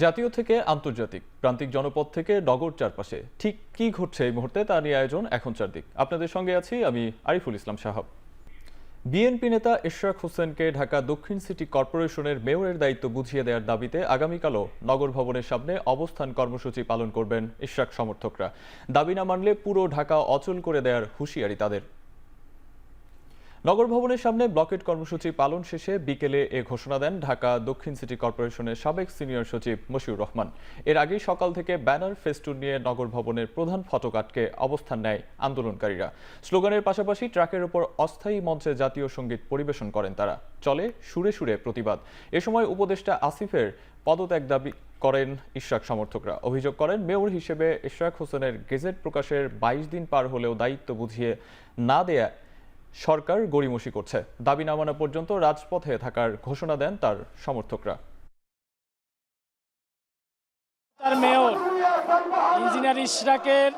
জাতীয় থেকে আন্তর্জাতিক, প্রান্তিক জনপদ থেকে নগর চারপাশে ঠিক কি ঘটছে এই মুহূর্তে তা নিয়ে আয়োজন এখন চারদিক। আপনাদের সঙ্গে আছি আমি আরিফুল ইসলাম সাহাব। বিএনপি নেতা ইশরাক হোসেনকে ঢাকা দক্ষিণ সিটি কর্পোরেশনের মেয়রের দায়িত্ব বুঝিয়ে দেওয়ার দাবিতে আগামীকালও নগর ভবনের সামনে অবস্থান কর্মসূচি পালন করবেন ইশরাক সমর্থকরা। দাবি না মানলে পুরো ঢাকা অচল করে দেওয়ার হুঁশিয়ারি তাদের। নগর ভবনের সামনে ব্লকেট কর্মসূচি পালন শেষে বিকেলে এ ঘোষণা দেন ঢাকা দক্ষিণ সিটি কর্পোরেশনের সাবেক সিনিয়র সচিব মশিউর রহমান। এর আগেই সকাল থেকে ব্যানার ফেস্টুন নিয়ে নগর ভবনের প্রধান ফটক আটকে অবস্থান নেয় আন্দোলনকারীরা। স্লোগানের পাশাপাশি ট্রাকের ওপর অস্থায়ী মঞ্চে জাতীয় সঙ্গীত পরিবেশন করেন তারা। চলে সুরে সুরে প্রতিবাদ। এ সময় উপদেষ্টা আসিফের পদত্যাগ দাবি করেন ইশরাক সমর্থকরা। অভিযোগ করেন, মেয়র হিসেবে ইশরাক হোসেনের গেজেট প্রকাশের 22 দিন পার হলেও দায়িত্ব বুঝিয়ে না দেয়া সরকার গড়িমসি করছে। দাবি না মানা পর্যন্ত রাজপথে থাকার ঘোষণা দেন তার সমর্থকরা। তার মেয়র ইঞ্জিনিয়ার ইশরাকের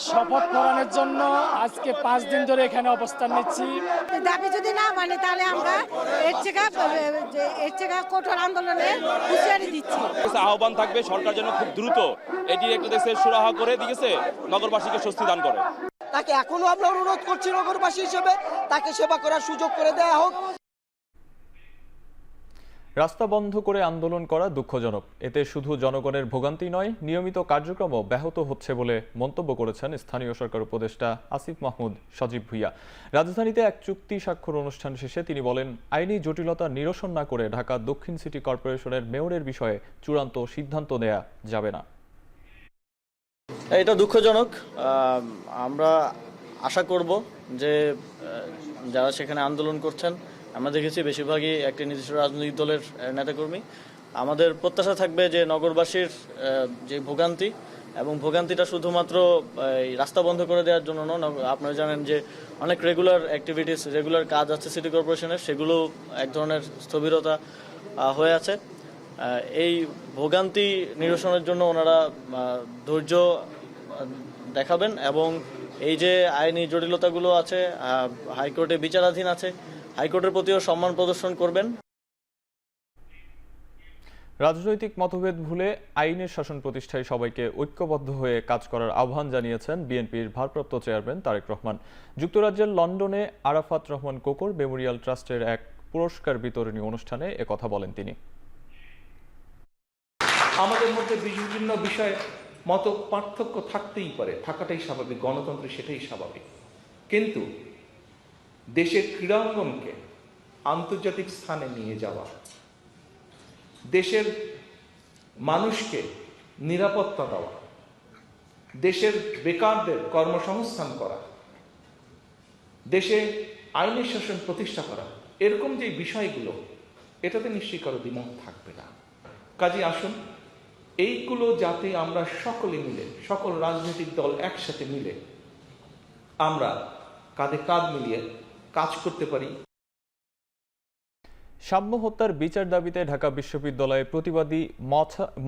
শপথ পূরণের জন্য আজকে 5 দিন ধরে এখানে অবস্থান নিচ্ছি। দাবি যদি না মানে তাহলে আমরা এর থেকে কঠোর আন্দোলনে হুঁশিয়ারি দিচ্ছি। আহ্বান থাকবে সরকার যেন খুব দ্রুত এটি একটা দেশের সুরাহা করে দিয়েছে, নগরবাসীকে স্বস্তি দান করে। তাকে এখনো আমরা অনুরোধ করছি নগরবাসী হিসেবে তাকে সেবা করার সুযোগ করে দেওয়া হোক। রাস্তা বন্ধ করে আন্দোলন করা দুঃখজনক। এতে শুধু জনগণের ভোগান্তি নয়, নিয়মিত কার্যক্রমও ব্যাহত হচ্ছে বলে মন্তব্য করেছেন স্থানীয় সরকার উপদেষ্টা আসিফ মাহমুদ সজীব ভুইয়া। রাজধানীতে এক চুক্তি স্বাক্ষর অনুষ্ঠান শেষে তিনি বলেন, আইনি জটিলতা নিরসন না করে ঢাকা দক্ষিণ সিটি কর্পোরেশনের মেয়রের বিষয়ে চূড়ান্ত সিদ্ধান্ত নেওয়া যাবে না। এটা দুঃখজনক। আমরা আশা করব যে যারা সেখানে আন্দোলন করছেন, আমরা দেখেছি বেশিরভাগই একটি নির্দিষ্ট রাজনৈতিক দলের নেতাকর্মী। আমাদের প্রত্যাশা থাকবে যে নগরবাসীর যে ভোগান্তি এবং ভোগান্তিটা শুধুমাত্র রাস্তা বন্ধ করে দেওয়ার জন্য নয়। আপনারা জানেন যে অনেক রেগুলার অ্যাক্টিভিটিস, রেগুলার কাজ আছে সিটি কর্পোরেশনের, সেগুলো এক ধরনের স্থবিরতা হয়ে আছে। এই ভোগান্তি নিরসনের জন্য ওনারা ধৈর্য দেখাবেন এবং এই যে আইনি জটিলতাগুলো আছে, হাইকোর্টে বিচারাধীন আছে, হাইকোর্টের প্রতিও সম্মান প্রদর্শন করবেন। রাজনৈতিক মতভেদ ভুলে আইনের শাসন প্রতিষ্ঠায় সবাইকে ঐক্যবদ্ধ হয়ে কাজ করার আহ্বান জানিয়েছেন বিএনপির ভারপ্রাপ্ত চেয়ারম্যান তারেক রহমান। যুক্তরাজ্যের লন্ডনে আরাফাত রহমান কোকর মেমোরিয়াল ট্রাস্টের এক পুরস্কার বিতরণী অনুষ্ঠানে একথা বলেন তিনি। আমাদের মধ্যে বিভিন্ন বিষয়ে মত পার্থক্য থাকতেই পারে, থাকাটাই স্বাভাবিক, গণতন্ত্রে সেটাই স্বাভাবিক। কিন্তু দেশের ক্রীড়াঙ্গনকে আন্তর্জাতিক স্থানে নিয়ে যাওয়া, দেশের মানুষকে নিরাপত্তা দেওয়া, দেশের বেকারদের কর্মসংস্থান করা, দেশে আইনের শাসন প্রতিষ্ঠা করা, এরকম যে বিষয়গুলো, এটাতে নিশ্চয়ই কারো দ্বিমত থাকবে না। কাজে আসুন এইগুলো যাতে আমরা সকলে মিলে, সকল রাজনৈতিক দল একসাথে মিলে আমরা কাঁধে কাঁধ মিলিয়ে কাজ করতে পারি। সাম্য হত্যার বিচার দাবিতে ঢাকা বিশ্ববিদ্যালয়ে প্রতিবাদী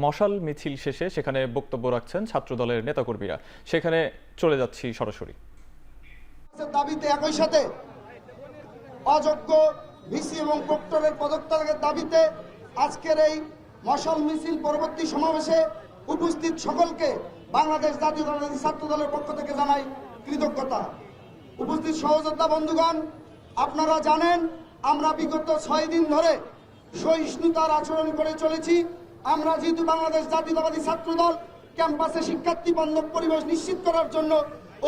মশাল মিছিল শেষে সেখানে বক্তব্য রাখছেন ছাত্রদলের নেতাকর্মীরা। সেখানে চলে যাচ্ছি সরাসরি। দাবিতে একই সাথে অযোগ্য ভিসি এবং প্রক্টরের পদত্যাগের দাবিতে আজকের এই মশাল মিছিল পরবর্তী সমাবেশে উপস্থিত সকলকে বাংলাদেশ জাতীয়তাবাদী ছাত্র দলের পক্ষ থেকে জানাই কৃতজ্ঞতা। উপস্থিত সহযোদ্ধা বন্ধুগণ, আপনারা জানেন আমরা বিগত 6 দিন ধরে সহিষ্ণুতার আচরণ করে চলেছি। আমরা যেহেতু বাংলাদেশ জাতীয়তাবাদী ছাত্র দল ক্যাম্পাসে শিক্ষার্থী বান্ধব পরিবেশ নিশ্চিত করার জন্য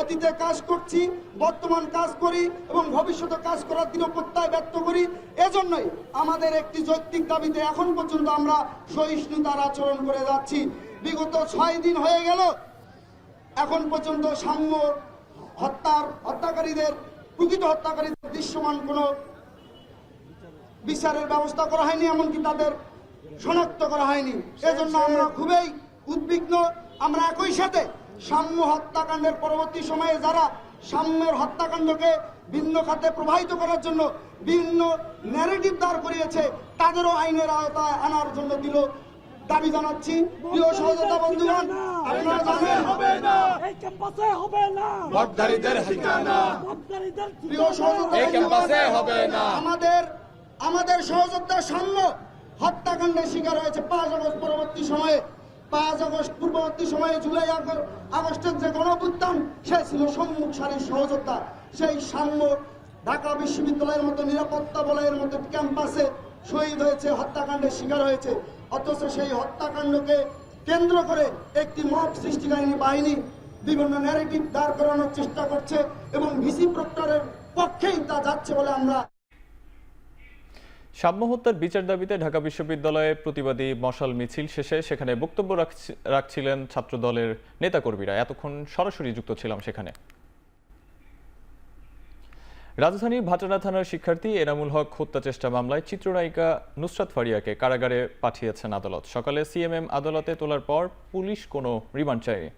অতীতে কাজ করছি, বর্তমান কাজ করি এবং ভবিষ্যতে কাজ করার দৃঢ় প্রত্যয় ব্যক্ত করি। এজন্যই আমাদের একটি যৌক্তিক দাবিতে এখন পর্যন্ত আমরা সহিষ্ণুতার আচরণ করে যাচ্ছি। বিগত 6 দিন হয়ে গেল, এখন পর্যন্ত সাম্য হত্যাকারীদের, প্রকৃত হত্যাকারীদের দৃশ্যমান কোনো বিচারের ব্যবস্থা করা হয়নি, এমনকি তাদের শনাক্ত করা হয়নি। এজন্য আমরা খুবই উদ্বিগ্ন। আমরা একই সাথে সাম্য হত্যাকাণ্ডের পরবর্তী সময়ে যারা সাম্যের হত্যাকাণ্ডকে ভিন্ন খাতে প্রবাহিত করার জন্য বিভিন্ন ন্যারেটিভ দাঁড় করিয়েছে, তাদেরও আইনের আওতায় আনার জন্য দাবি জানাচ্ছি। প্রিয় সহযোদ্ধা বন্ধুগণ, আপনারা জানেন প্রিয় সহযোদ্ধা, আমাদের সহযোদ্ধা সাম্য হত্যাকাণ্ডের শিকার হয়েছে 5 আগস্ট পরবর্তী সময়ে। 5 আগস্ট পূর্ববর্তী সময়ে জুলাই আগস্টের যে গণঅভ্যুত্থান, সে ছিল সম্মুখ সারির সহযোদ্ধা। সেই সাম্য ঢাকা বিশ্ববিদ্যালয়ের মতো নিরাপত্তা বলয়ের মতো ক্যাম্পাসে শহীদ হয়েছে, হত্যাকাণ্ডের শিকার হয়েছে। অথচ সেই হত্যাকাণ্ডকে কেন্দ্র করে একটি মব সৃষ্টিকারী বাহিনী বিভিন্ন ন্যারেটিভ দাঁড় করানোর চেষ্টা করছে এবং ভিসি প্রক্টরের পক্ষেই তা যাচ্ছে বলে আমরা। সাম্য হত্যার বিচার দাবিতে ঢাকা বিশ্ববিদ্যালয়ে প্রতিবাদী মশাল মিছিল শেষে সেখানে বক্তব্য রাখছিলেন ছাত্রদলের নেতাকর্মীরা। এতক্ষণ সরাসরি যুক্ত ছিলাম সেখানে। রাজধানীর ভাটারা থানার শিক্ষার্থী এনামুল হক হত্যা চেষ্টা মামলায় চিত্রনায়িকা নুসরাত ফারিয়াকে কারাগারে পাঠিয়েছেন আদালত। সকালে সিএমএম আদালতে তোলার পর পুলিশ কোনো রিমান্ড চায়নি।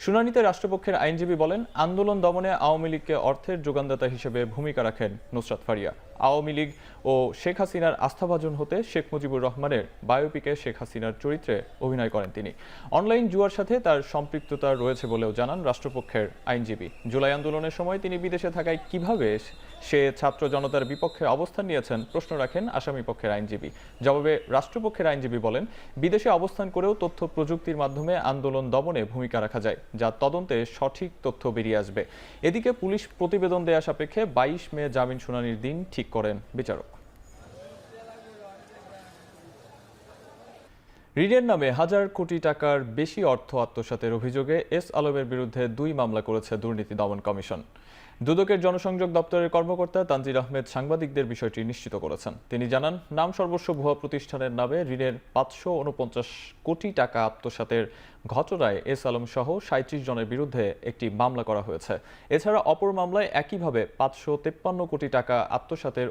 শুনানিতে রাষ্ট্রপক্ষের আইনজীবী বলেন, আন্দোলন দমনে আওয়ামী লীগকে অর্থের যোগানদাতা হিসেবে ভূমিকা রাখেন নুসরাত ফারিয়া। আওয়ামী লীগ ও শেখ হাসিনার আস্থাভাজন হতে শেখ মুজিবুর রহমানের বায়োপিকে শেখ হাসিনার চরিত্রে অভিনয় করেন তিনি। অনলাইন জুয়ার সাথে তার সম্পৃক্ততা রয়েছে বলেও জানান রাষ্ট্রপক্ষের আইনজীবী। জুলাই আন্দোলনের সময় তিনি বিদেশে থাকায় কিভাবে সে ছাত্র জনতার বিপক্ষে অবস্থান নিয়েছেন প্রশ্ন রাখেন আসামি পক্ষের আইনজীবী। জবাবে রাষ্ট্রপক্ষের আইনজীবী বলেন, বিদেশে অবস্থান করেও তথ্য প্রযুক্তির মাধ্যমে আন্দোলন দমনে ভূমিকা রাখা যায়, যা তদন্তে সঠিক তথ্য বেরিয়ে আসবে। এদিকে পুলিশ প্রতিবেদন দেয়া সাপেক্ষে 22 মে জামিন শুনানির দিন ঠিক করেন বিচারক। ঋণের নামে হাজার কোটি টাকার বেশি অর্থ আত্মসাতের অভিযোগে এস আলমের বিরুদ্ধে 2 মামলা করেছে দুর্নীতি দমন কমিশন। দুদকের জনসংযোগ দপ্তরের কর্মকর্তা তানজির আহমেদ সাংবাদিকদের বিষয়টি নিশ্চিত করেছেন। তিনি জানান, নাম সর্বস্ব ভুয়া প্রতিষ্ঠানের নামে ঋণের 549 কোটি টাকা আত্মসাতের ঘটনায় এস আলম সহ 37 জনের বিরুদ্ধে একটি মামলা করা হয়েছে। এছাড়া অপর মামলায় একইভাবে 553 কোটি টাকা আত্মসাতের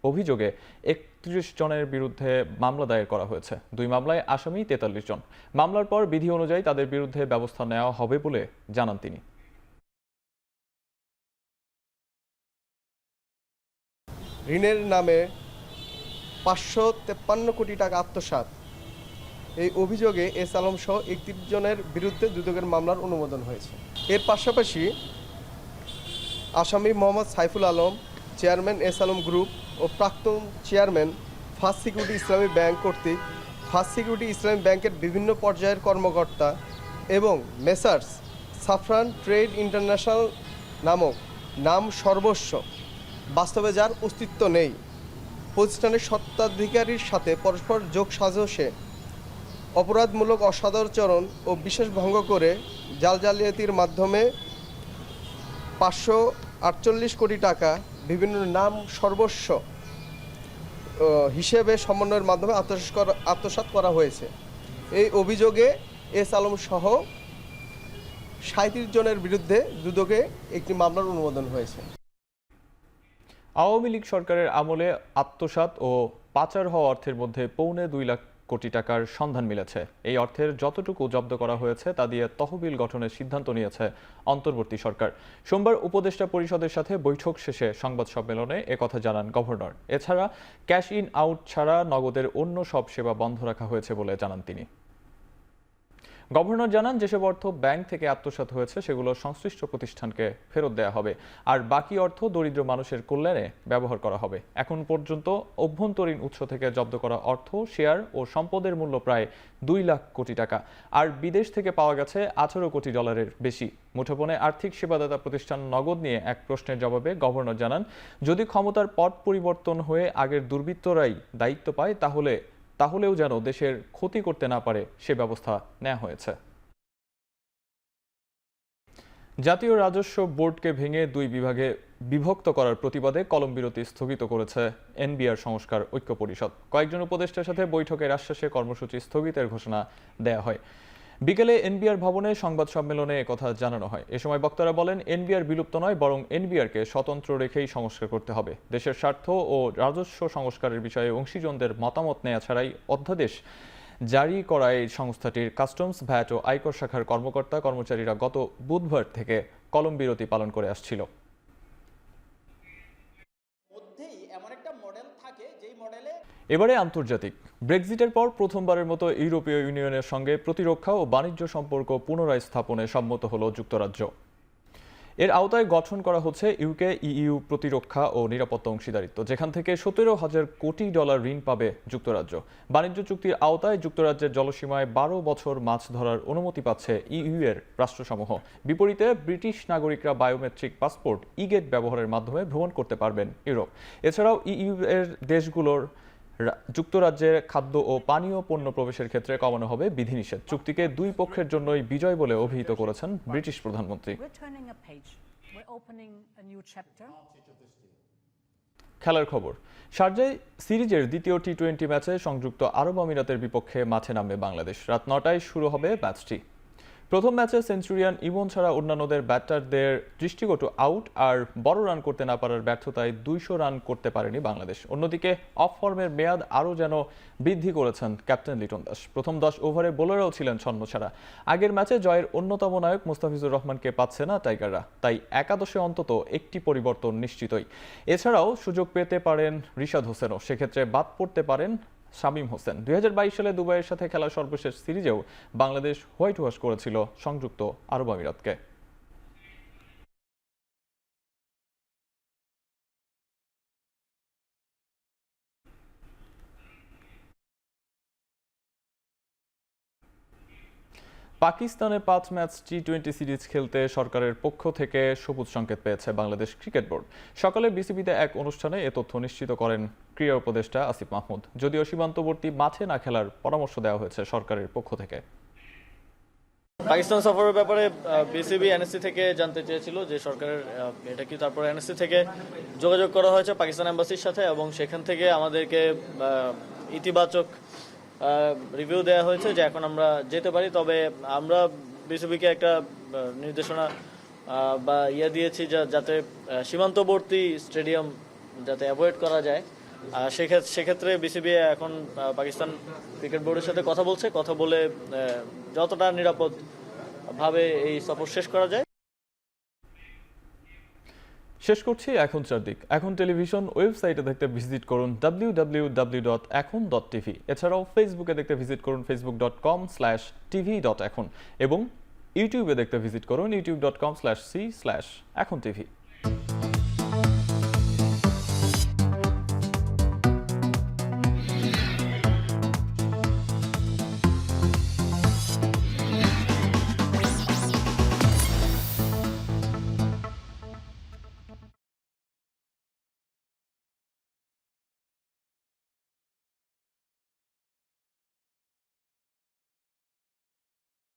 অভিযোগে 31 জনের বিরুদ্ধে মামলা দায়ের করা হয়েছে। 2 মামলায় আসামি 43 জন। মামলার পর বিধি অনুযায়ী তাদের বিরুদ্ধে ব্যবস্থা নেওয়া হবে বলে জানান তিনি। ঋণের নামে 553 কোটি টাকা আত্মসাৎ, এই অভিযোগে এস আলম সহ 31 জনের বিরুদ্ধে দুদকের মামলার অনুমোদন হয়েছে। এর পাশাপাশি আসামি Mohammad Saiful Alam, chairman S Alam group ও প্রাক্তন chairman first security Islami bank কর্তৃক ফার্স্ট সিকিউরিটি ইসলামী ব্যাংকের বিভিন্ন পর্যায়ের কর্মকর্তা এবং মেসার্স সাফরান ট্রেড ইন্টারন্যাশনাল নামক নাম সর্বস্ব, বাস্তবে যার অস্তিত্ব নেই, প্রতিষ্ঠানের স্বত্বাধিকারীর সাথে পরস্পর যোগ সাজসে অপরাধমূলক অসদাচরণ ও বিশ্বাস ভঙ্গ করে জালিয়াতির মাধ্যমে 548 কোটি টাকা বিভিন্ন নাম সর্বস্ব হিসেবে সমন্বয়ের মাধ্যমে আত্মসাৎ করা হয়েছে। এই অভিযোগে এস আলম সহ 37 জনের বিরুদ্ধে দুদকে একটি মামলার অনুমোদন হয়েছে। আওয়ামী লীগ সরকারের আমলে আত্মসাৎ ও পাচার হওয়া অর্থের মধ্যে 2.25 লাখ কোটি টাকার সন্ধান মিলেছে। এই অর্থের যতটুকু জব্দ করা হয়েছে তা দিয়ে তহবিল গঠনের সিদ্ধান্ত নিয়েছে অন্তর্বর্তী সরকার। সোমবার উপদেষ্টা পরিষদের সাথে বৈঠক শেষে সংবাদ সম্মেলনে একথা জানান গভর্নর। এছাড়া ক্যাশ ইন আউট ছাড়া নগদের অন্য সব সেবা বন্ধ রাখা হয়েছে বলে জানান তিনি। গভর্নর জানান, যেসব অর্থ ব্যাংক থেকে আত্মসাৎ হয়েছে সেগুলো সংশ্লিষ্ট প্রতিষ্ঠানকে ফেরত দেওয়া হবে, আর বাকি অর্থ দরিদ্র মানুষের কল্যাণে ব্যবহার করা হবে। এখন পর্যন্ত অভ্যন্তরীণ উৎস থেকে জব্দ করা অর্থ, শেয়ার ও সম্পদের মূল্য প্রায় 2 লাখ কোটি টাকা, আর বিদেশ থেকে পাওয়া গেছে 18 কোটি ডলারের বেশি। মুঠোফোনে আর্থিক সেবাদাতা প্রতিষ্ঠান নগদ নিয়ে এক প্রশ্নের জবাবে গভর্নর জানান, যদি ক্ষমতার পট পরিবর্তন হয়ে আগের দুর্বৃত্তরাই দায়িত্ব পায় তাহলেও যেন দেশের ক্ষতি করতে না পারে সে ব্যবস্থা নেওয়া হয়েছে। জাতীয় রাজস্ব বোর্ডকে ভেঙে 2 বিভাগে বিভক্ত করার প্রতিবাদে কলম বিরতি স্থগিত করেছে এনবিআর সংস্কার ঐক্য পরিষদ। কয়েকজন উপদেষ্টার সাথে বৈঠকের আশ্বাসে কর্মসূচি স্থগিতের ঘোষণা দেয়া হয়। বিকেলে এনবিআর ভবনে সংবাদ সম্মেলনে একথা জানানো হয়। এ সময় বক্তারা বলেন, এনবিআর বিলুপ্ত নয়, বরং এনবিআরকে স্বতন্ত্র রেখেই সংস্কার করতে হবে। দেশের স্বার্থ ও রাজস্ব সংস্কারের বিষয়ে অংশীজনদের মতামত নেওয়া ছাড়াই অধ্যাদেশ জারি করায় সংস্থাটির কাস্টমস, ভ্যাট ও আয়কর শাখার কর্মকর্তা কর্মচারীরা গত বুধবার থেকে কলম বিরতি পালন করে আসছিল। এবারে আন্তর্জাতিক। ব্রেক্সিটের পর প্রথমবারের মতো ইউরোপীয় ইউনিয়নের সঙ্গে প্রতিরক্ষা ও বাণিজ্য সম্পর্ক পুনরায় স্থাপনে সম্মত হল যুক্তরাজ্য। এর আওতায় গঠন করা হচ্ছে ইউকে ইইউ প্রতিরক্ষা ও নিরাপত্তা অংশীদারিত্ব, যেখান থেকে 17,000 কোটি ডলার ঋণ পাবে যুক্তরাজ্য। বাণিজ্য চুক্তির আওতায় যুক্তরাজ্যের জলসীমায় 12 বছর মাছ ধরার অনুমতি পাচ্ছে ইইউ এর রাষ্ট্রসমূহ। বিপরীতে ব্রিটিশ নাগরিকরা বায়োমেট্রিক পাসপোর্ট ইগেট ব্যবহারের মাধ্যমে ভ্রমণ করতে পারবেন ইউরোপ। এছাড়াও ইইউ এর দেশগুলোর যুক্তরাজ্যে খাদ্য ও পানীয় পণ্য প্রবেশের ক্ষেত্রে কমানো হবে বিধিনিষেধ। চুক্তিকে দুই পক্ষের জন্যই বিজয় বলে অভিহিত করেছেন ব্রিটিশ প্রধানমন্ত্রী। খেলার খবর। শারজায় সিরিজের দ্বিতীয় টি-20 ম্যাচে সংযুক্ত আরব আমিরাতের বিপক্ষে মাঠে নামবে বাংলাদেশ। রাত 9টায় শুরু হবে ম্যাচটি। প্রথম ম্যাচে সেঞ্চুরিয়ান ইমন ছাড়া অন্যান্যদের ব্যাটারদের দৃষ্টিকটু আউট আর বড় রান করতে না পারার ব্যর্থতায় 200 রান করতে পারেনি বাংলাদেশ। অন্যদিকে অফ ফর্মের মেয়াদ আরও যেন বৃদ্ধি করেছেন ক্যাপ্টেন লিটন দাস। প্রথম 10 ওভারে বোলাররাও ছিলেন ছন্নছাড়া। আগের ম্যাচে জয়ের অন্যতম নায়ক মুস্তাফিজুর রহমানকে পাচ্ছে না টাইগাররা, তাই একাদশে অন্তত একটি পরিবর্তন নিশ্চিতই। এছাড়াও সুযোগ পেতে পারেন রিশাদ হোসেনও, সেক্ষেত্রে বাদ পড়তে পারেন শামীম হোসেন। 2022 সালে দুবাইয়ের সাথে খেলা সর্বশেষ সিরিজেও বাংলাদেশ হোয়াইট ওয়াশ করেছিল সংযুক্ত আরব আমিরাতকে। পাকিস্তানে 5 ম্যাচ টি-20 সিরিজ খেলতে সরকারের পক্ষ থেকে সবুজ সংকেত পেয়েছে বাংলাদেশ ক্রিকেট বোর্ড। সকালে বিসিবিতে এক অনুষ্ঠানে এ তথ্য নিশ্চিত করেন ক্রীড়া উপদেষ্টা আসিফ মাহমুদ। যদিও সীমান্তবর্তী মাঠে না খেলার পরামর্শ দেওয়া হয়েছে সরকারের পক্ষ থেকে। পাকিস্তান সফরের ব্যাপারে বিসিবি এনএসসি থেকে জানতে চেয়েছিল যে সরকারের এটা কি, তারপর এনএসসি থেকে যোগাযোগ করা হয়েছে পাকিস্তান এম্বাসির সাথে এবং সেখান থেকে আমাদেরকে ইতিবাচক রিভিউ দেওয়া হয়েছে যে এখন আমরা যেতে পারি। তবে আমরা বিসিবিকে একটা নির্দেশনা বা দিয়েছি যাতে সীমান্তবর্তী স্টেডিয়াম যাতে অ্যাভয়েড করা যায়। সেক্ষেত্রে বিসিবি এখন পাকিস্তান ক্রিকেট বোর্ডের সাথে কথা বলে যতটা নিরাপদ ভাবে এই সফর শেষ করা যায়। শেষ করছি এখন চারদিক। এখন টেলিভিশন ওয়েবসাইটে দেখতে ভিজিট করুন www.ekhon.tv। এছাড়াও ফেসবুকে দেখতে ভিজিট করুন facebook.com/tv.ekhon এবং ইউটিউবে দেখতে ভিজিট করুন youtube.com/c/ekhon tv।